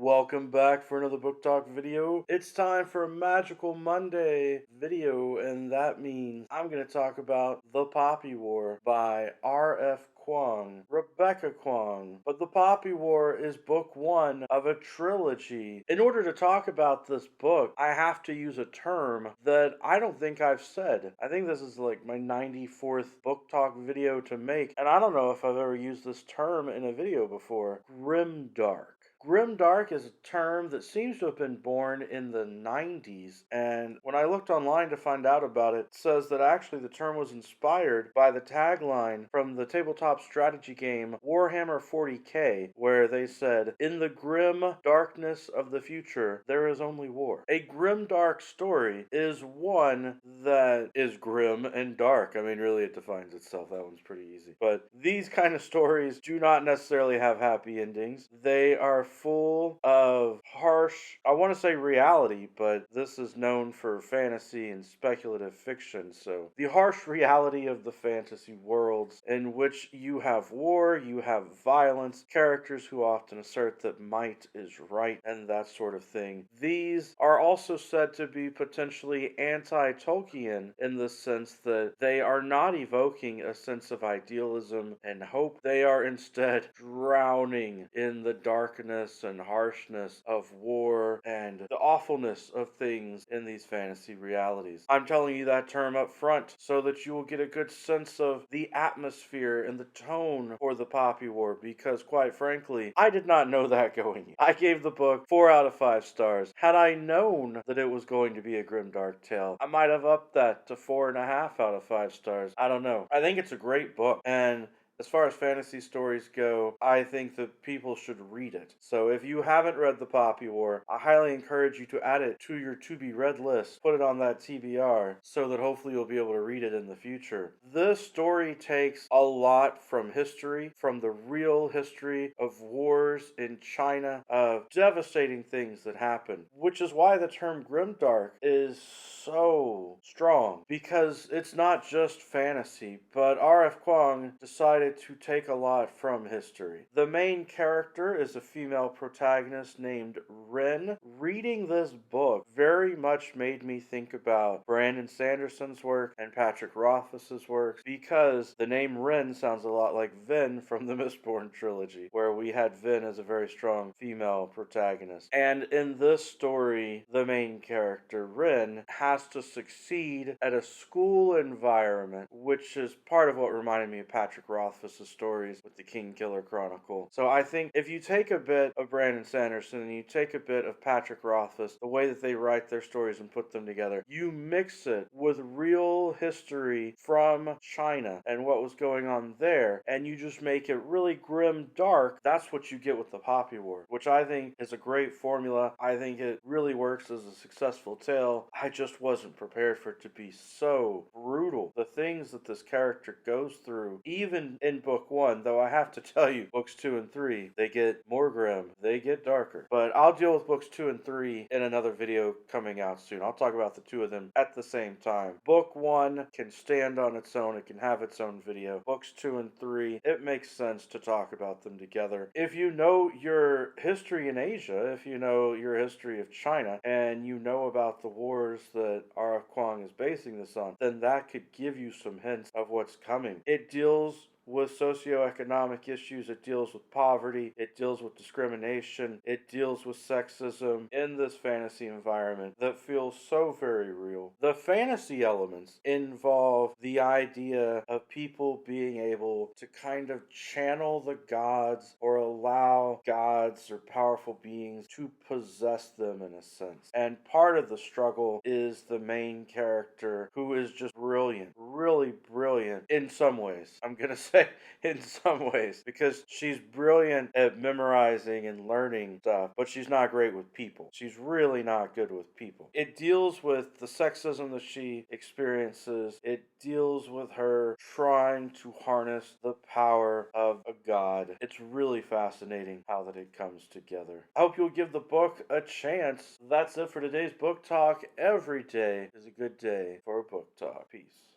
Welcome back for another book talk video. It's time for a Magical Monday video, and that means I'm going to talk about The Poppy War by R.F. Kuang, Rebecca Kuang. But The Poppy War is book one of a trilogy. In order to talk about this book, I have to use a term that I don't think I've said. I think this is like my 94th book talk video to make, and I don't know if I've ever used this term in a video before. Grimdark. Grimdark is a term that seems to have been born in the 90s, and when I looked online to find out about it, it says that actually the term was inspired by the tagline from the tabletop strategy game Warhammer 40k, where they said, "In the grim darkness of the future, there is only war." A grimdark story is one that is grim and dark. I mean, really, it defines itself. That one's pretty easy. But these kind of stories do not necessarily have happy endings. They are full of harsh, I want to say reality, but this is known for fantasy and speculative fiction. So the harsh reality of the fantasy worlds in which you have war, you have violence, characters who often assert that might is right, and that sort of thing. These are also said to be potentially anti-Tolkien in the sense that they are not evoking a sense of idealism and hope. They are instead drowning in the darkness and harshness of war and the awfulness of things in these fantasy realities. I'm telling you that term up front so that you will get a good sense of the atmosphere and the tone for the Poppy War, because quite frankly, I did not know that going in. I gave the book 4 out of 5 stars. Had I known that it was going to be a grimdark tale, I might have upped that to 4.5 out of 5 stars. I don't know. I think it's a great book, and as far as fantasy stories go, I think that people should read it. So if you haven't read The Poppy War, I highly encourage you to add it to your to-be-read list. Put it on that TBR so that hopefully you'll be able to read it in the future. This story takes a lot from history, from the real history of wars in China, of devastating things that happen, which is why the term grimdark is so strong, because it's not just fantasy, but R.F. Kuang decided to take a lot from history. The main character is a female protagonist named Ren. Reading this book very much made me think about Brandon Sanderson's work and Patrick Rothfuss's work, because the name Ren sounds a lot like Vin from the Mistborn trilogy, where we had Vin as a very strong female protagonist. And in this story, the main character, Ren, has to succeed at a school environment, which is part of what reminded me of Patrick Rothfuss's stories with the King Killer Chronicle. So I think if you take a bit of Brandon Sanderson and you take a bit of Patrick Rothfuss, the way that they write their stories and put them together, you mix it with real history from China and what was going on there, and you just make it really grim dark. That's what you get with The Poppy War, which I think is a great formula. I think it really works as a successful tale. I just wasn't prepared for it to be so brutal. The things that this character goes through, even in book one, though I have to tell you, books 2 and 3, they get more grim, they get darker. But I'll deal with books 2 and 3 in another video coming out soon. I'll talk about the two of them at the same time. Book 1 can stand on its own, it can have its own video. Books 2 and 3, it makes sense to talk about them together. If you know your history in Asia, if you know your history of China, and you know about the wars that R.F. Kuang is basing this on, then that could give you some hints of what's coming. It deals with socioeconomic issues, it deals with poverty, it deals with discrimination, it deals with sexism in this fantasy environment that feels so very real. The fantasy elements involve the idea of people being able to kind of channel the gods or allow gods or powerful beings to possess them in a sense. And part of the struggle is the main character, who is just brilliant, really brilliant in some ways. I'm gonna say in some ways, because she's brilliant at memorizing and learning stuff, but she's not great with people. She's really not good with people. It deals with the sexism that she experiences. It deals with her trying to harness the power of a god. It's really fascinating how that it comes together. I hope you'll give the book a chance. That's it for today's book talk. Every day is a good day for a book talk. Peace.